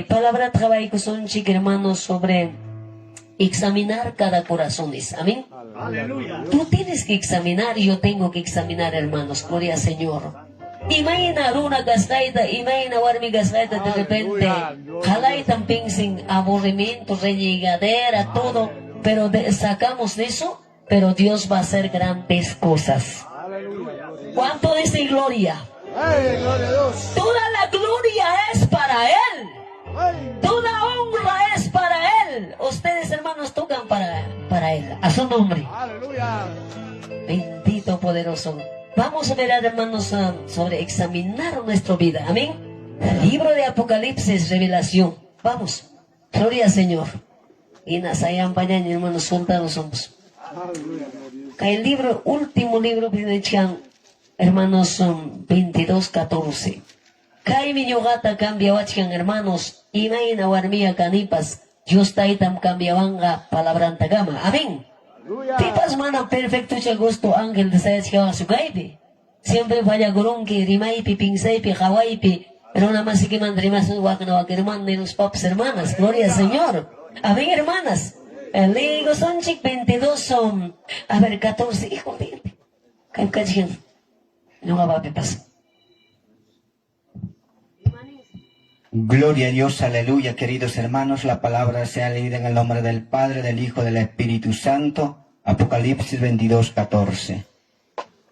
Palabra trabajo son hermanos sobre examinar cada corazón. Amén. Aleluya. Tú tienes que examinar y yo tengo que examinar, hermanos. Gloria al Señor. Imagina una gastaita, imagina warmi gastaita de repente. Jalaitan piensen aburrimiento, renegadera, todo. Pero sacamos de eso, pero Dios va a hacer grandes cosas. ¿Cuánto dice gloria? Gloria a Dios. Toda la gloria es para Él. Toda honra es para Él. Ustedes, hermanos, tocan para Él. A su nombre. Aleluya. Bendito, poderoso. Vamos a ver, hermanos, sobre examinar nuestra vida. Amén. El libro de Apocalipsis, revelación. Vamos. Gloria al Señor. Y nasayan pañan, hermanos, soldados somos. El libro, último libro, hermanos, 22:14. Kai miñogata cambiawachkan, hermanos. Imaina warmia canipas. Dios taitam cambiawanga palabranta gama. Amén. Tipas mana perfecto chagosto ángel de sayas su gaipe. Siempre falla gurunki, rimaipi, pinsaipi, hawaipi. Pero nada más que mandrimas wakna wakirman de los papas hermanas. Gloria al Señor. Amén, hermanas. El Ligo son chic 22 son. A ver, 14. Hijo de. Caicachín. No va a pasar. Gloria a Dios, aleluya, queridos hermanos. La palabra sea leída en el nombre del Padre, del Hijo, del Espíritu Santo. Apocalipsis 22:14.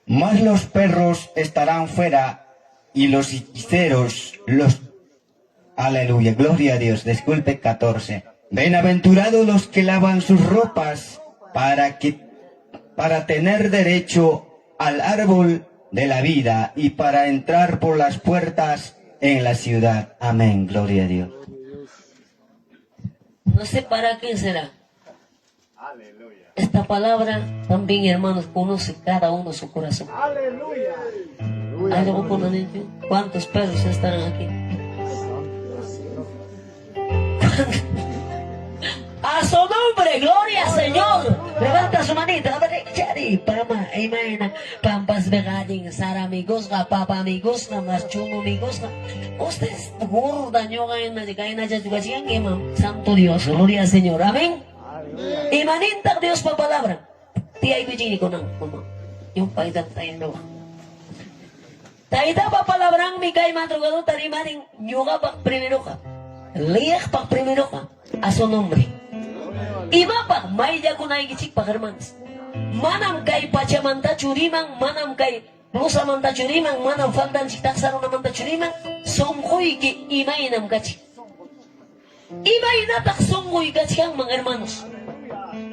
Mas los perros estarán fuera y los hechiceros, Aleluya, gloria a Dios, disculpe, 14. Bienaventurados los que lavan sus ropas para tener derecho al árbol de la vida y para entrar por las puertas en la ciudad. Amén, gloria a Dios. No sé para quién será. Esta palabra también, hermanos, conoce cada uno su corazón. Aleluya. ¿Algo por la niña? ¿Cuántos perros estarán aquí? A su nombre, gloria al Señor. Levanta su manita. A ver, chari, pama, imagina. Pampas vegadin, sara amigos, papa amigos, más chumo amigos. Ustedes, gorda, ñoga, en la caína, ya chugachian, santo Dios, gloria al Señor. Amén. Y maninta Dios pa palabra. Tía y kuchini ko nang, mama. Yung paitan tayo no. Taita pa palabrang mi kay madrugado tarimaring ñoga pa primero ka. Liyak pa primero ka. A su nombre. Iba pa, may ya kunay gichik pa hermanos. Manam kay pachamanta churimang, manam kay blusa manta churimang, manam fandan chitak saro na manta churimang, songkoy ki imainam gachi. Imainatak songkoy gachi ang mga hermanos.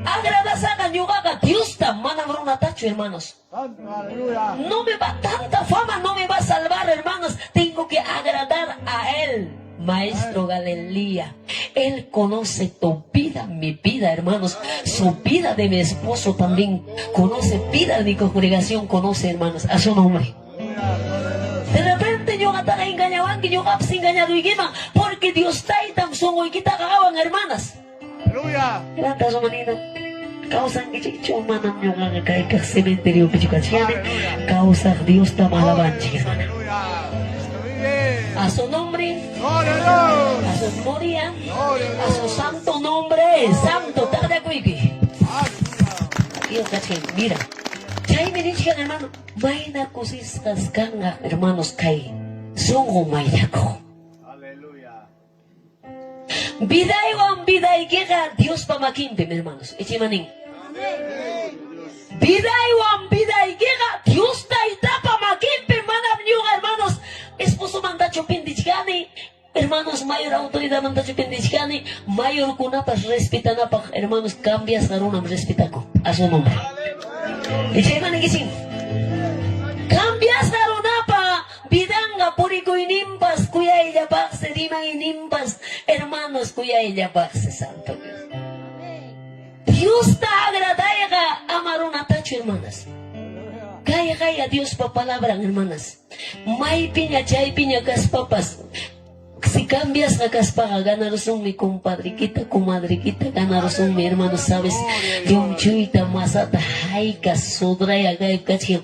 Agradasakan yoga ka Dios ta manam runa tacho hermanos. No me va tanta fama, no me va a salvar hermanos. Tengo que agradar a Él. Maestro Galilea, Él conoce tu vida, mi vida, hermanos, su vida de mi esposo también, conoce vida de mi congregación, conoce, hermanos, a su nombre. De repente yo atara engañaban que yo gaps engañado y quema, porque Dios está ahí tan songo y quita cagaban, hermanas. Aleluya. Levanta su manita. Causan que chicho manam yo nga kay ka cementerio pichukachiane, causa Dios ta malaban hermana. A su nombre, a su gloria, a su santo nombre, santo, tarde cuiqui. Aquí os cachen, mira. Chay me dicen, hermano, vaina cosistas kanga, hermanos, kay. Songo mayako. Aleluya. Biday kega, Dios pa makimpe, hermanos. Echimanin. Biday kega, Dios ta itapa makimpe, hermanos. Esposo mandacho pindichgani, hermanos, mayor autoridad mandacho pindichgani, mayor kunapas respetanapa, hermanos, cambias garunam respetaco, a su nombre. Y llegan y dicen, cambias garunapa, bidanga purico y nimpas, cuya ella paxe, dima y nimpas, hermanos, cuya ella paxe, santo Dios. Dios te agradaiga amaruna tacho, hermanas. Kaya Dios pa palabra, hermanas. May piña, chay piña, kas papas. Si cambias la caspaga, ganaros un mi compadriquita, comadriquita, ganaros un mi hermano, sabes, yung chuita masata, haika, sodraya, kachi,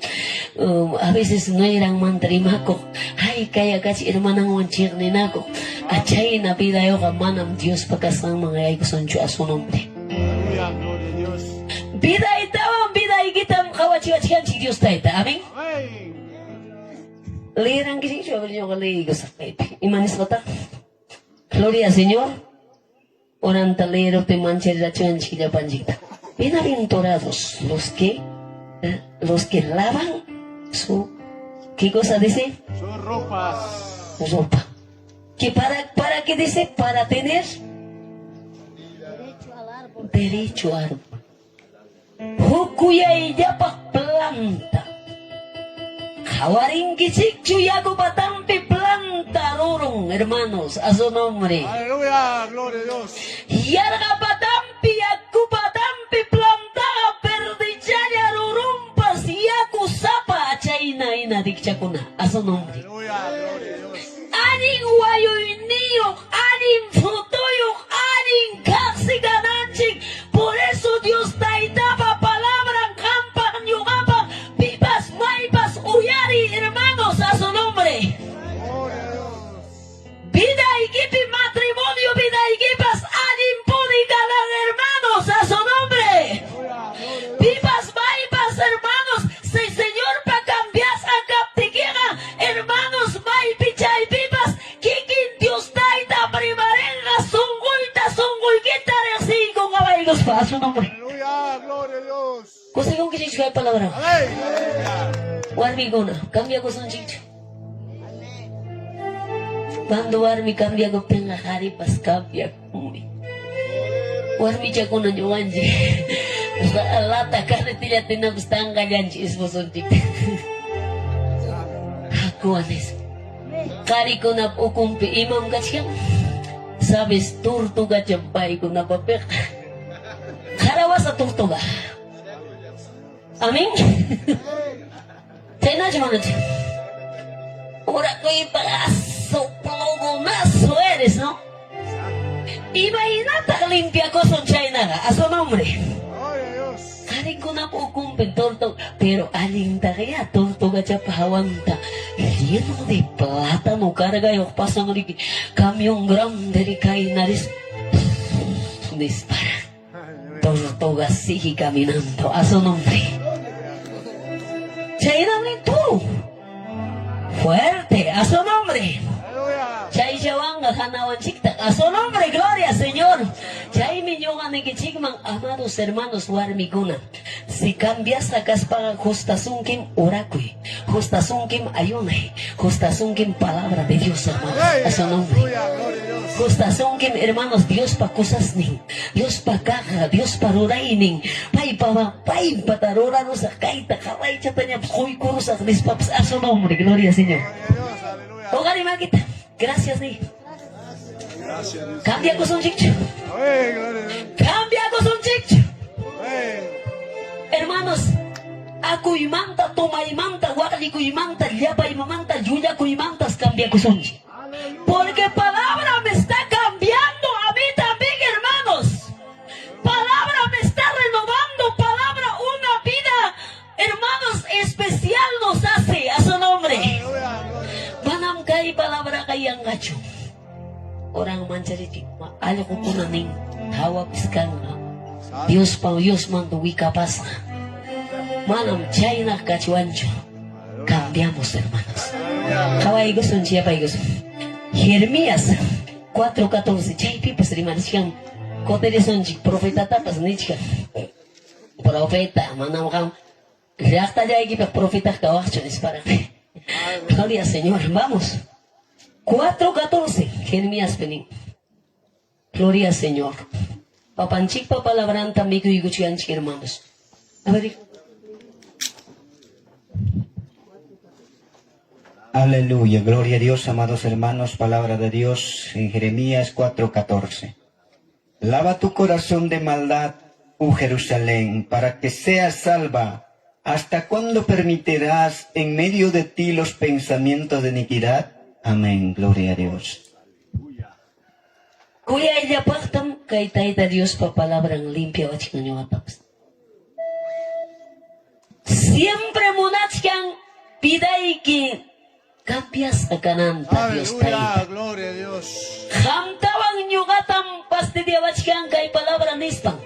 a veces no eran mantrimaco, haika, kachi, hermana, wanchirninako, achay na vida yo, manam Dios, pagkasang mga ay kusoncho a su nombre. Aleluya, gloria a Dios. Vida itawan, vida ikitam, kawachiwachikan, si Dios taita, amén. Amén. Leerán que sí, yo habría leído esa pepe. Y manes bata. Gloria al Señor. Oranta leero te manchera chanchilla panchita. Bienaventurados los que lavan su, ¿qué cosa dice? Sus ropas. Su ropa. Que para qué dice, para tener derecho al árbol. Hukuya y yapa planta. Hawarin kisik chuyago patampi planta dorong, hermanos, a su nombre. Aleluya, gloria a Dios. Yarga patampi aku patampi planta perdichaya rurumpas yaku sapa chaina ina dikchakuna, a su nombre. Aleluya, gloria a Dios. Aning wayoy niyok, aning frutoyok, aning kasi gananchik. Por eso Dios taitaba palabra campa nyugapa vivas maivas uyari, hermanos, a su nombre. Gloria a Dios. Vida y kipi matrimonio, vida y kipas aning pudikalan, hermanos, a su nombre. Aleluya, gloria a Dios. Vivas maivas, hermanos, si Señor pa cambias a captiquera, hermanos, maipichay vivas, kikin Dios taita primarenga, sungulquita, reci con caballos, a su nombre. Aleluya, gloria a Dios. Cosa con que se hay palabra. Amén. Aleluya. Warmigona, cambia con son chicho. Cuando warmi cambia con penga hari pas cambia kumi. Warmi chakona nyuanji. Lata kare tila tina bustanga janji esposo chicho. Aku anes. Kari ko na ukumpi imam kachiyam. Sabes turtuga champay ko na papek. Karawa sa turtuga. Amin. Tena cuma nanti. Ora ko ipagaso plogonazo eres, ¿no? Imagínate limpia cosa China, a su nombre. Gloria a Dios. Kari ko na po kumpin torto, pero alinta kaya tortuga chapahawanta. Lleno de plátano carga y pasan un camión grande de cainares. Dispara. Tortuga sigue caminando a su nombre. China tú. Fuerte, a su nombre. Aleluya. Chay Shawanga Hanawan Chikta, a su nombre, gloria, Señor. Chay Minyongan Chikman, amados hermanos, Warmiguna. Si cambias a caspaga, justasunkim orakui, justasunkim ayune, justasunkim palabra de Dios, hermanos, a su nombre. Aleluya, gloria a Dios. Justasunkim, hermanos, Dios pa kusasning, Dios pa caja, Dios pa ruraining, pay pa tarora rosa, kaita, kawai chatanya, psui kurusa, nispaps, a su nombre, gloria, Señor. Gloria a Dios, aleluya. Hogar Makita, gracias, ni. Gracias, Dios. Cambia con son chicho. Amén, gloria a Dios. Cambia con son chicho. Amén. Hermanos, aku imanta, toma imanta, wakali ku imanta, llapa imanta, yuya ku imantas, cambia con son chicho. Porque palabra me está cambiando a mí también, hermanos. Palabra me está renovando, palabra una vida, hermanos, especial nos hace a su nombre. Aleluya, gloria a Dios. Manam kay palabra kayang gacho. Orang mancariti, algo ko punaning, hawak iskan Dios pa Dios mando wikapas. Manam China kachuancho. Cambiamos, hermanos. Kawai gusto siya pa gusto. Jeremías 4:14. Chay pipas hermanos siyang kotere sonji profeta tapas nichka. Profeta manam kam. Reacta ya aquí profeta kawacho es para. Gloria al Señor, vamos. 4:14, Jeremías pening. Gloria al Señor. Papanchik papalabran también que yuguchianchik, hermanos. A ver. Aleluya, gloria a Dios, amados hermanos, palabra de Dios en Jeremías 4:14. Lava tu corazón de maldad, oh Jerusalén, para que seas salva. ¿Hasta cuándo permitirás en medio de ti los pensamientos de iniquidad? Amén, gloria a Dios. Kuya ella pagtam kay tayo Dios pa palabrang limpia o chikan yung ataps. Siempre munach kang piday ki cambias a kanan ta Dios tayo. Aleluya, gloria a Dios. Hamtawang nyugatam pasti dia wachkang kay palabra nispang.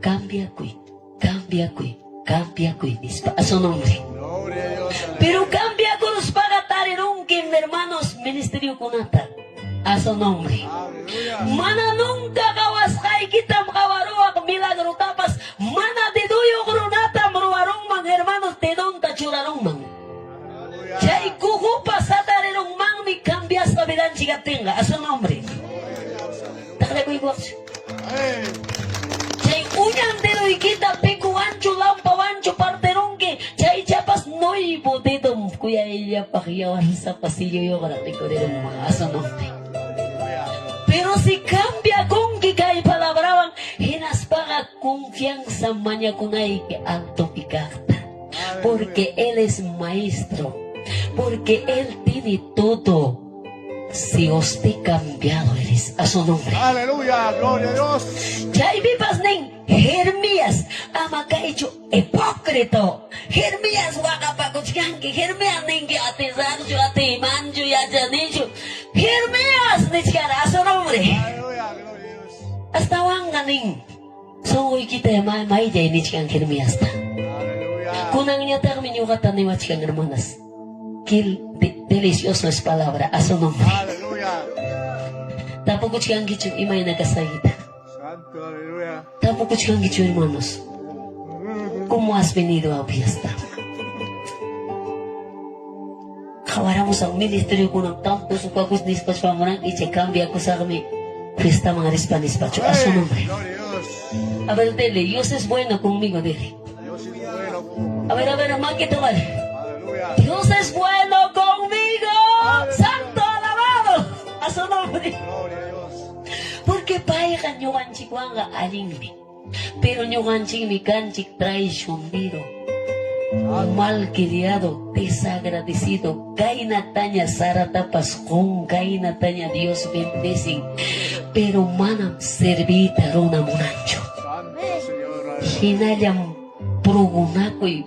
Cambia kuy nispa a su nombre. Gloria a Dios. Pero cambia con los pagatarerón que hermanos ministerio kunata a su nombre. Aleluya. Mana nunca kawas kay kita makawaruak milagro tapas. Mana diduyo grunata mruarong mang hermanos tedon tachurarong mang. Chay kukupa sa tarirong mang mi cambias la vida chigatenga a su nombre. Takle ko igual. Amén. Chay uñan dedo y quita pico ancho lampa ancho parterongke. Chay chapas no y potito kuya ella pakiyawan sa pasillo yo para recorrer mga a su nombre. Pero si cambia con que cae palabraban, hinas paga confianza maña con ahí que alto picata. Porque Él es maestro. Porque Él tiene todo. Si usted cambiado eres a su nombre. Aleluya, gloria a Dios. Ya hay vipas nen Jeremías ama hecho hipócrito. Jeremías wakapakuchkanki. Jeremías nen que atesarcho atemancho y achanicho. Jeremías nichkara a su nombre. Aleluya, gloria a Dios. Hasta wanganing. Songoy kita may jay nichkan Jeremías ta. Aleluya. Kunang niya ta kami nyukatan ni wachkan hermanas. Delicioso es palabra a su nombre. Aleluya. Tampoco chikan gichu imay nagkasagita. Santo, aleluya. Tampoco chikan gichu hermanos. ¿Cómo has venido a fiesta? Kawaramos ang ministeryo ko ng tanto sukakus nispas pamarang iche cambia ko sa kami. Fiesta mga rispanispacho a su nombre. Gloria a Dios. A ver, dele, Dios es bueno conmigo, dele. Dios es bueno. A ver, máquito, vale. Aleluya. Dios es bueno conmigo. Santo alabado a su nombre. Gloria a Dios. Porque paya kanyokan chikwanga alingmi. Pero nyokan chingmi kanchik traicionero. Malcriado, desagradecido. Kaina taña Sarata Pascón, kaina taña Dios bendecen. Pero manam servita rona monancho. Santo Señor. Hinayam progunakoy.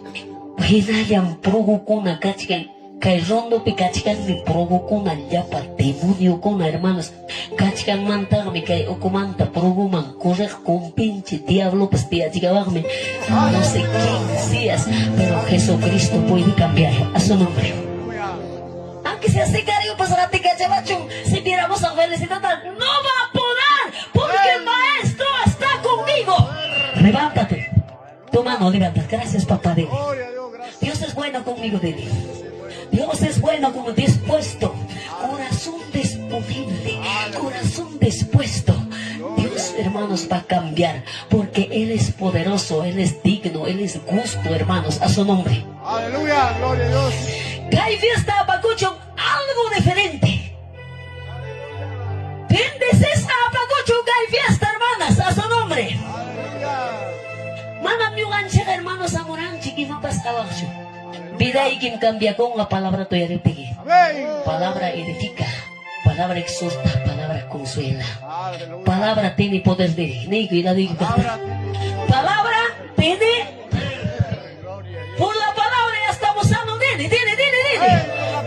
Hinayam progukuna kachikan. Kay rondo pi kachikan mi progukuna llapa demonio kuna hermanos. Kachikan mantagmi kay okumanta proguman. Correr con pinche diablo pastilla chigawagme. No sé quién seas, pero Jesucristo puede cambiar a su nombre. Aleluya. Aunque sea sicario, pasarate cachabachón, si viéramos a felicitar, no va a poder, porque el maestro está conmigo. Levántate, tu mano levanta. Gracias, papá de Dios. Gloria a Dios, gracias. Dios es bueno conmigo, Dele. Dios es bueno como dispuesto, corazón disponible, corazón dispuesto. Dios, hermanos, va a cambiar, porque Él es poderoso, Él es digno, Él es justo, hermanos, a su nombre. Aleluya, gloria a Dios. Hay fiesta, Pacucho, algo diferente. Bendices a Pacucho, que hay fiesta, hermanas, a su nombre. Aleluya. Manam yung ansya, hermanos, amuran, chiquimapas awaksyo. Vida ikim cambia con la palabra to yaritigi. Amén. Palabra edifica, palabra exhorta, palabra consuela. Aleluya. Palabra tiene poder de ni cuidado y Palabra. palabra tiene. Gloria a Dios. Por la palabra ya estamos sanos, dile.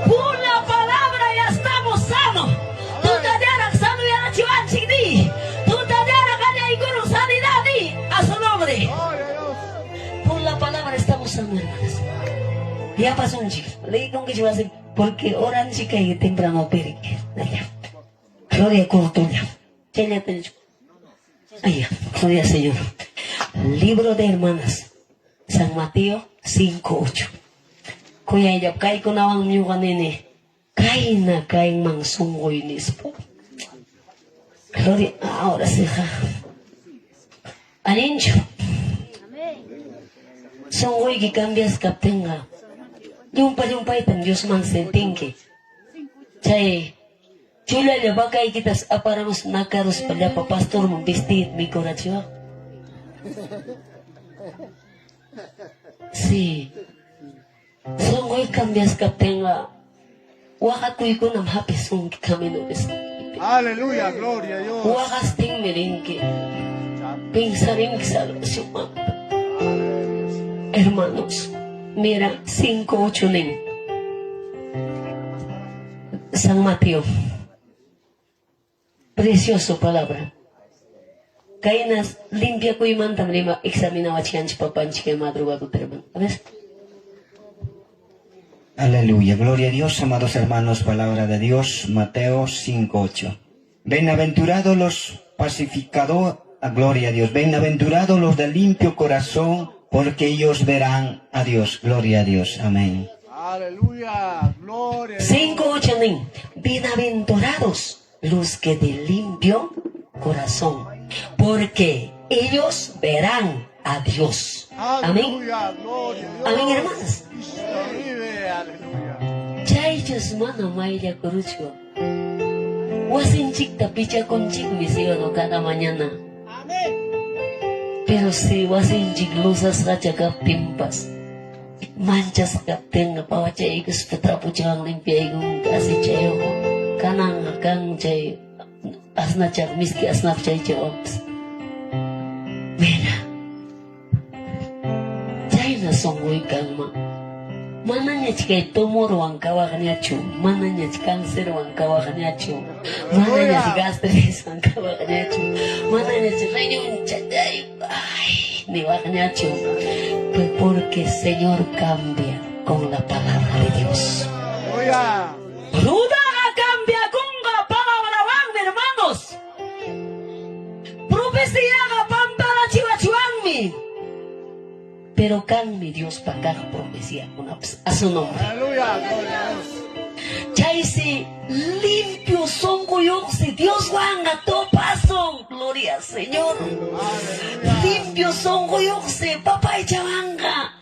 Por la palabra ya estamos sanos. Tú te darás sano y a la chivan chigdi. Tú te darás gana y con sanidad di a su nombre. Gloria a Dios. Por la palabra estamos sanos, hermanas. Ya pasó un chico. Leí con que yo hace porque oran chica y temprano perique. Allá. Gloria cortuña. Chenya tencho. Allá. Gloria Señor. Libro de hermanas. San Mateo 5:8. Kuya ella kay ko nawang nyuga nene. Kay na kay mang sunggoy nispo. Gloria. Ahora sí. Anincho. Sunggoy que cambias kaptenga. Yung pa itan Diyos man sentingke. Chay. Chula le baka ikitas aparamos nakaros pala pa pastor mong bestit mi corazón. Sí. Sunggoy cambias kaptenga. Wakakuy ko nam hapis kung kami no Aleluya, gloria a Dios. Wakas ting meringke. Pensaring salvación, mamá. Hermanos, mira, 5:8 ning. San Mateo. Precioso palabra. Kainas limpia ko iman tamlima examinaba chianch papanch que madrugada terman. ¿Ves? Aleluya, gloria a Dios, amados hermanos, palabra de Dios, Mateo 5:8. Bienaventurados los pacificadores, gloria a Dios, bienaventurados los de limpio corazón, porque ellos verán a Dios, gloria a Dios, amén. Aleluya, gloria a Dios. 5:8 ning. Bienaventurados los que de limpio corazón, porque ellos verán a Dios. Amén. Aleluya, gloria a Dios. Amén, hermanas. Cristo vive, aleluya. Chaychus mana maya corucho. Wasinchik tapicha conchik misiono cada mañana. Pero si wasinchik luzas gachaka pimpas. Manchas kapten pawacha ikus petrapuchang limpia igung kasi chayo. Kanang kang chay asna chak miski asnap chay chayops. Mira. Chay na songoy kang ma. Mananya chika tumor wang kawakanya chu, mananya chika cancer wang kawakanya chu, mananya chika stress wang kawakanya chu, mananya chika yung chaday, ay, ni wakanya chu. Pues porque el Señor cambia con la palabra de Dios. Aleluya. Ruda cambia con la palabra, wang, hermanos. Profecía pampara chivachuang mi. Pero can mi Dios para cada profecía a su nombre. Aleluya, gloria a Dios. Chaisi limpio son si Dios wanga to paso. Gloria al Señor. Limpio son si papá y chavanga.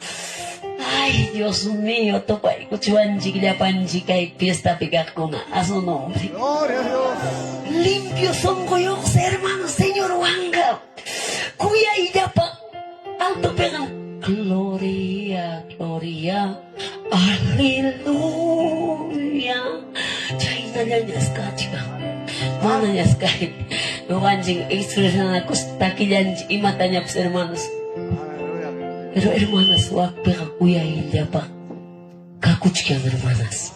Ay, Dios mío, topa y cuchuanchi ya panchica y fiesta picacuna a su nombre. Gloria a Dios. Limpio son hermano Señor wanga. Cuya y ya pa alto pegan. Gloria, gloria, aleluya. Chay nanyas kachiga. Mananyas kahit. Yung kanjing expression na kustakilan imatanya pos hermanos. Aleluya. Pero hermanas, wag peka kuya hilya pa. Kakuchikyan hermanas.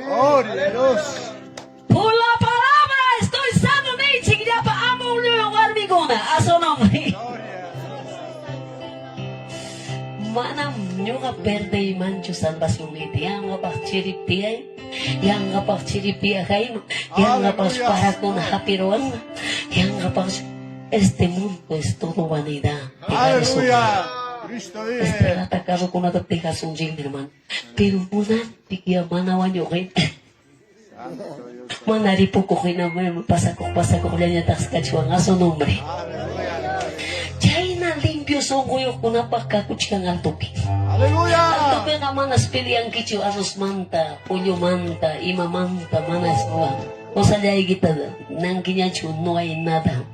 Gloria a Dios. Por la palabra estoy sano ni chikya pa amo yung armigona. Aso nombre. Mana nyoga perde mancho salvación iti yang ngapak chiripia yang ngapak chiripia kain yang ngapak para con hapiroan yang ngapak este mundo es todo vanidad. Aleluya. Cristo vive. Está atacado con una tejas un jing hermano. Pero muna tikia mana wanyo kain mana ripo ko kain na pasa ko kanya tax kachuan aso nombre. China limpio son goyo kuna pagkakuchikang altopi. Aleluya. Altopi nga manas pili ang kichu asos manta, puyo manta, ima manta, manas nuwa. O sa jay kita nang kinyachu no hay nada.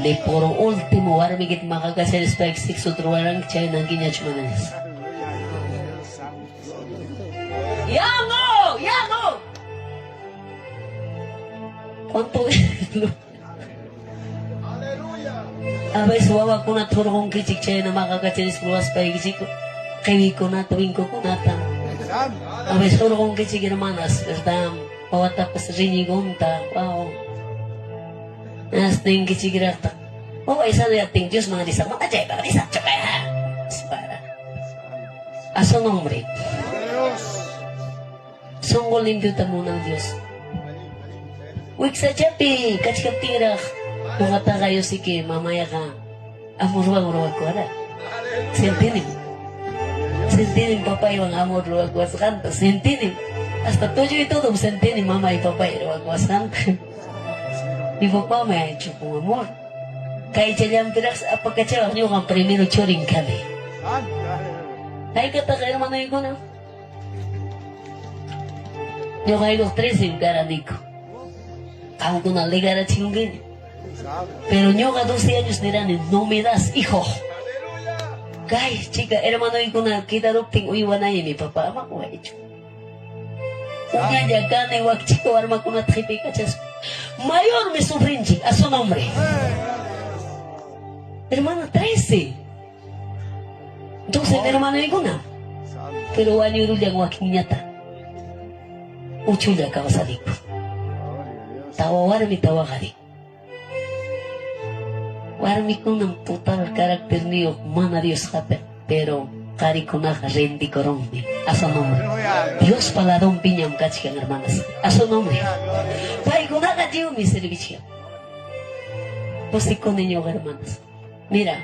Le por último warmi kit makakasel spike 6 otro warang chay nang kinyachu manas. Yango! Yango! ¿Cuánto a veces wawa ko na turong kichik chay na makakachinis luwas pa ikisik ko. Kaya ko na tuwing ko kunatan. A veces turong kichik hermanas, verdad, pawata pa sa rinigonta, wow. Nasting kichik rata. Oh, isa na yating Diyos mga disang mga chay, mga disang chakaya. Para. A su nombre. Sungguh limpyo tamo ng Diyos. Wik sa chapi, kachikap tirah. Mungata kayo sige, mamaya ka. Amor-ruwag ko, ara. Sentinim. Sentinim, papay, wang amor-ruwag ko sa kanta. Sentinim. Hasta tuyo ito, sentinim, mamay, papay, ruwag ko sa kanta. Di papa, may hecho kong amor. Kaya siya pirak sa apagkatsawang niyo kang primero choring kami. Ay, kata kayo naman na yun ko na. Yo kayo los 13, garaniko. Ako ko na ligara chingin. Pero yo a 12 años dirán, no me das hijo. Guys, chica, hermano, y con la quita doping, uy, wanay, mi papá, ama ko hecho. Unya ya gane, wak chico, arma con la tripica, chas, Mayor me sufrinchi, a su nombre. Hermana, 13. 12 hermana ninguna. Pero año ya guaquiñata. Uchuya kawasadiku. Tawa warmi tawa gari. Warmi kunang total karakter niyo mana Dios hape. Pero kari kunaja rendi korombi. A su nombre. Dios paladón piñam kachikan hermanas. A su nombre. Pai kunaja dio mi servicio. Pues con niño hermanas. Mira.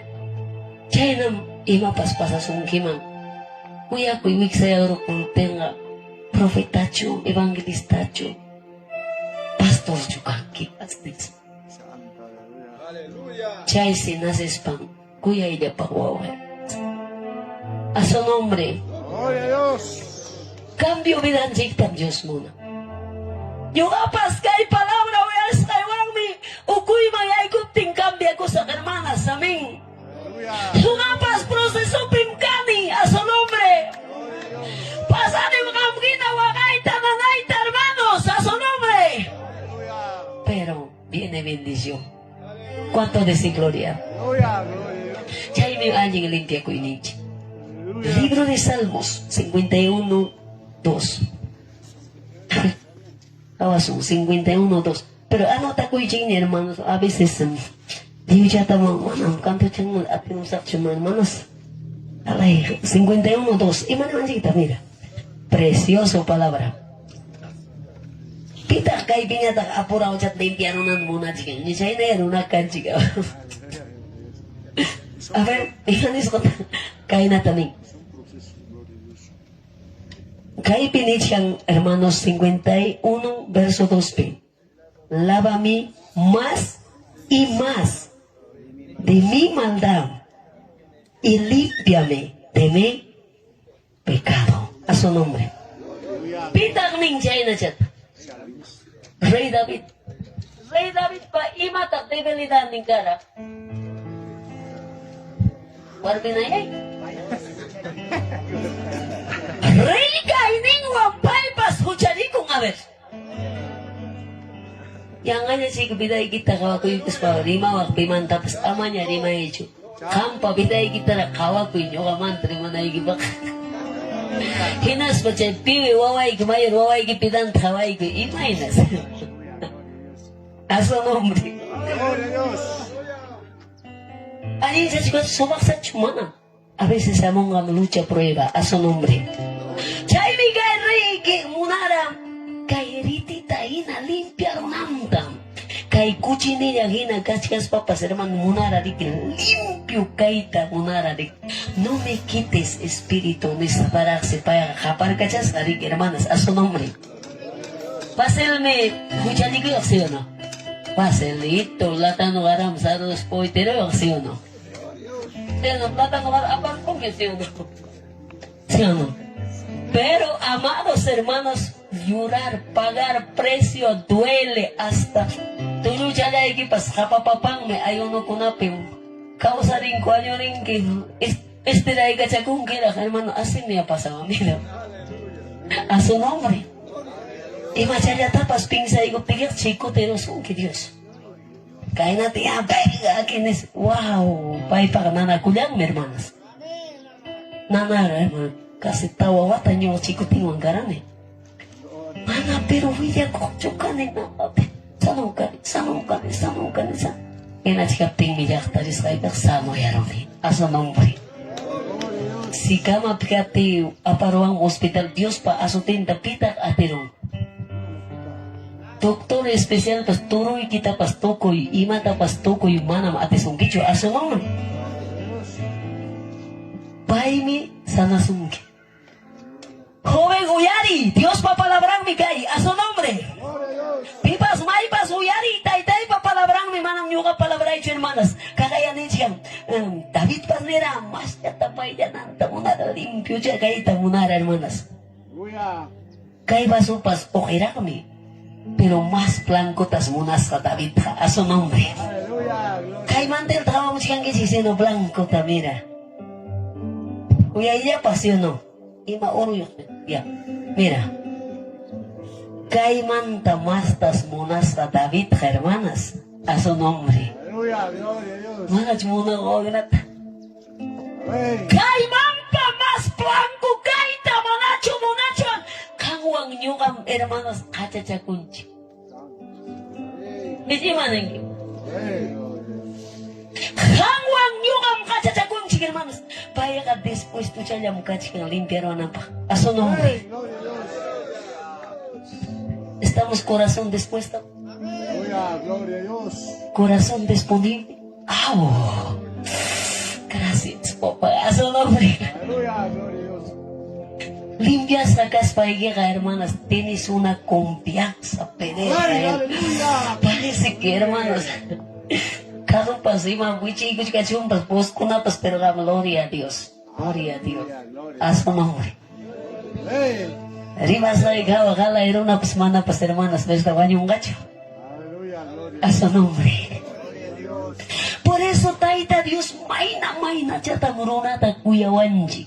Chaynam ima paspas kiman. Kuya kuiwik saya oro tenga profetacho, evangelistacho, pastor chukanki. Chay si naces pan, kuya ella paguawe. A su nombre. Gloria a Dios. Cambio vida en Dios muna. Yo apas que hay palabra voy a estar mi ukuyma y hay kuting cambia cosas hermanas, amén. Yo apas proceso pimkani a su nombre. Pasan en Gamgina, Wagaita, Nanaita, hermanos, a su nombre. Pero viene bendición. ¿Cuánto decir gloria? Gloria, gloria. Ya hay mi alguien limpia cuinichi. Libro de Salmos 51, 2. Awasun 51, 2. Pero anota cuichin, hermanos, a veces yo ya estaba manam canto changul apinusak cuma hermanos. Alay 51, 2. Y manamajita, mira. Precioso palabra. Pita kay piñata apura ochat limpiar una muna chica. Ni chay na una chica. A ver, ihanis ko kay na taming. Kay pinichan hermanos 51 verso 2b. Lávame más y más de mi maldad y límpiame de mi pecado. A su nombre. Pitang ning China chat. Rey David. Rey David pa imata debilidad ning cara. Warbinayay. Rey kaining wampay pas huchari kung awer. Yang aja sih kebidai kita kawaku yukis pa lima waktu mantap amanya lima itu. Kampa bidai kita kawaku nyoka mantri mana igibak. Hinas baca piwi wawai kemayor wawai kipidan kawai ke imainas. A su nombre. Gloria a Dios. Alguien se chico sobak sa chumana. A veces amonga lucha prueba a su nombre. Chay mi rey que munara kairiti taina limpiar namtam. Kai kuchinilla gina cachas papas hermano munara dik limpio kaita munara dik. No me quites espíritu nispararse para japar cachas arik hermanas a su nombre. Paselme kuchaniko ¿sí o no? Paselito latano garam sados poitero ¿sí o no? ¿Sí o no? Latano garam apa con que ¿sí o no? ¿Sí o no? Pero amados hermanos, llorar, pagar precio duele hasta tuyo ya la equipas japapapang me ayuno kunape causa rin cuaño rin que este da igachakun que era hermano así me ha pasado mira a su nombre y machaya tapas pinza digo piguer chico te son que Dios caena te pega quienes wow pai para nana kulang hermanas nana hermano casi tawa wataño chico tengo engarane mana pero vida cochocane nada sanungkani sa ena chica ting mijak taris kaiber samo yaroni a su nombre si kama pikati aparuang hospital Dios pa asutinta pitak atirong doktor especial pas turoy kita pas tokoy imata pas tokoy manam atisong kicho a su nombre paimi sana sungki joven uyari, Dios pa palabran mi kay, a su nombre. Pipas, maipas, uyari, taytay pa palabran mi manang yuga palabray chu hermanas. Kakayanin siya, David Pasnera, mas yatapay yan ang tamunara, limpyo siya kay tamunara hermanas. Kay basupas, okay ra kami. Pero mas blanco tas munas ka David ka, a su nombre. Kay mantel tawang siyang kisisino blanco tamira. Kuya iya pasyon no. Ima oro ya, mira. Caimanta mastas monasta David, hermanas, a su nombre. Aleluya, gloria a Dios. Manach muna ograta. Amén. Caimanta más blanco, caita manacho, monacho. Kangwang nyugam, hermanos, kachacha kunchi. Biji manengi. Hangwang nyugam kachacha kunchi, hermanos. Vaya que después tu chaya mukachi que limpiaron a su nombre. Gloria a Dios. Estamos corazón dispuesto, Aleluya, gloria a Dios. corazón disponible. ¡Ah! Gracias, papá, a su nombre. Aleluya, gloria a Dios. Limpias la caspa y llega, hermanas. Tienes una confianza, pelea. Aleluya. Parece que, hermanos, cada pasima, wichi, cuchicachumpas, vos cunapas, pero la gloria a Dios. Gloria a Dios. A su nombre. Amén. Arriba sa ikaw, akala era una pasmana, pas hermanas, ves la baño un gacho. Aleluya, gloria A su nombre. a Dios. Por eso taita Dios maina chata muruna ta kuya wanji.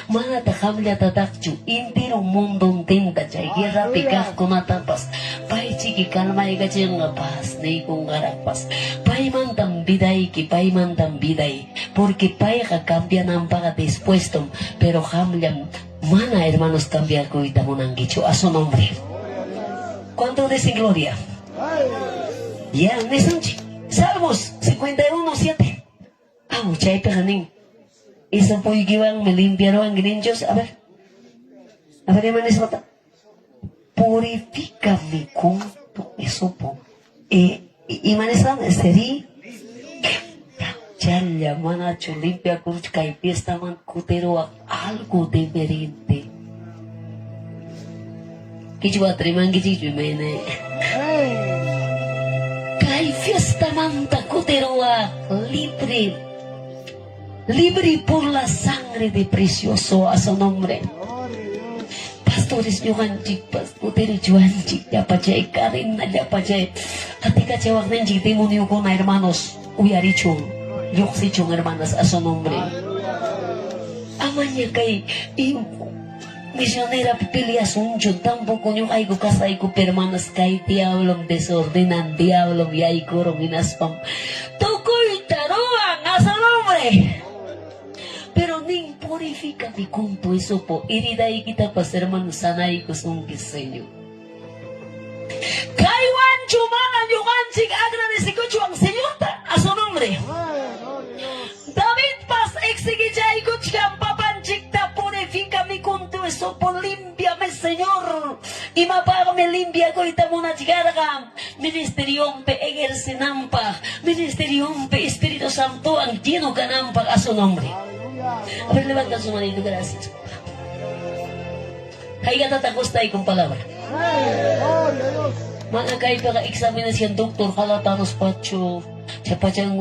Mana ta hamlia ta takchu. Intiro mundo tenta chay. Guerra pikaf kuna tapas. Pai chiki kalma ika chenga pas. Nei kung garapas. Pai mantam biday ki pai mantam biday. Porque pai ka cambia nampaga dispuesto. Pero hamliam. Mana hermanos cambiar kuita munangichu. A su nombre. ¿Cuánto dicen gloria? Ya, nesanchi. Salmos 51:7. Ah, muchay pejaning. Isa po igiwang me limpiaron grinchos. A ver, hermano, eso. Purifícame con tu eso po. Y manesan seri. Challa, manacho, limpia cruz, fiesta man, cutero, algo diferente. Kichwa triman kichichu mene. Kay fiesta manta cuteroa libre, libre por la sangre de precioso a su nombre. Pastores yuhanchik, pastores yuhanchik, ya pachay, cadena, ya pachay. Katika chawak nanchik, demonio con hermanos, uyarichun, yuxichun hermanas a su nombre. Amanya kay, misionera pilias unchun, tampoco yung ay kasay ko permanas kay diablong desordenan, diablong yay kurong inaspam. Tukoy taruan a su nombre. Pero ning purifica mi kunto eso po, iriday kita pas hermanos sanay ko sung kisenyo. Kaiwan chumana yung anchig agradeci ko chuang senyota a su nombre. David pas exigijay ko chikang papanchik ta purifica mi kunto eso po, limpiame Señor. Y mapago me limpia ko ita muna chikaraga. Ministerium pe egerse nampa. Ministerium pe Espíritu Santo ang lleno ka nampa a su nombre. A ver, levanta su manito, gracias. Kaya tatakos tayo kong palabra. Mga kayo pa ka-examinasyon, doktor, kalatanos pacho, siya pa siyang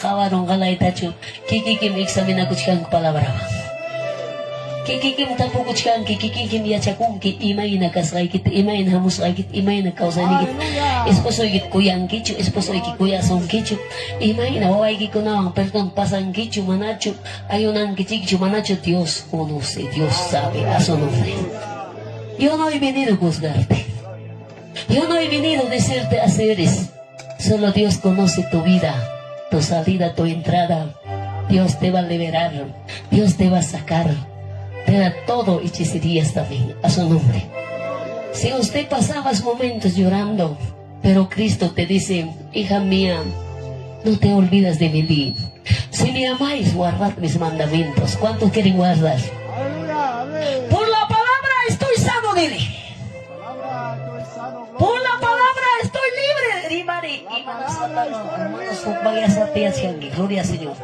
kawa nung kalay tacho, kikikim examine ako siyang palabra. Kikikim tapo ko siyang, kikikim ya siya kung imay na kasay kit, imay na hamus ay kit, imay na kausay kit, esposo kit kuyang kicho, esposo kit kuyasong kicho, imay na waway kit ko na ang perdón, pasang kicho, manacho, ayunan kichicho, manacho, Dios conoce, Dios sabe, a su nombre. Yo no he venido a juzgarte. Yo no he venido a decirte haceres. Solo Dios conoce tu vida, tu salida, tu entrada. Dios te va a liberar. Dios te va a sacar. Te da todo hechicerías también a su nombre. Si usted pasaba momentos llorando, pero Cristo te dice, hija mía, no te olvides de mí. Si me amáis, guardad mis mandamientos. ¿Cuántos quieren guardar? Por la palabra estoy sano, dile. Por la palabra estoy libre. Gloria al Señor.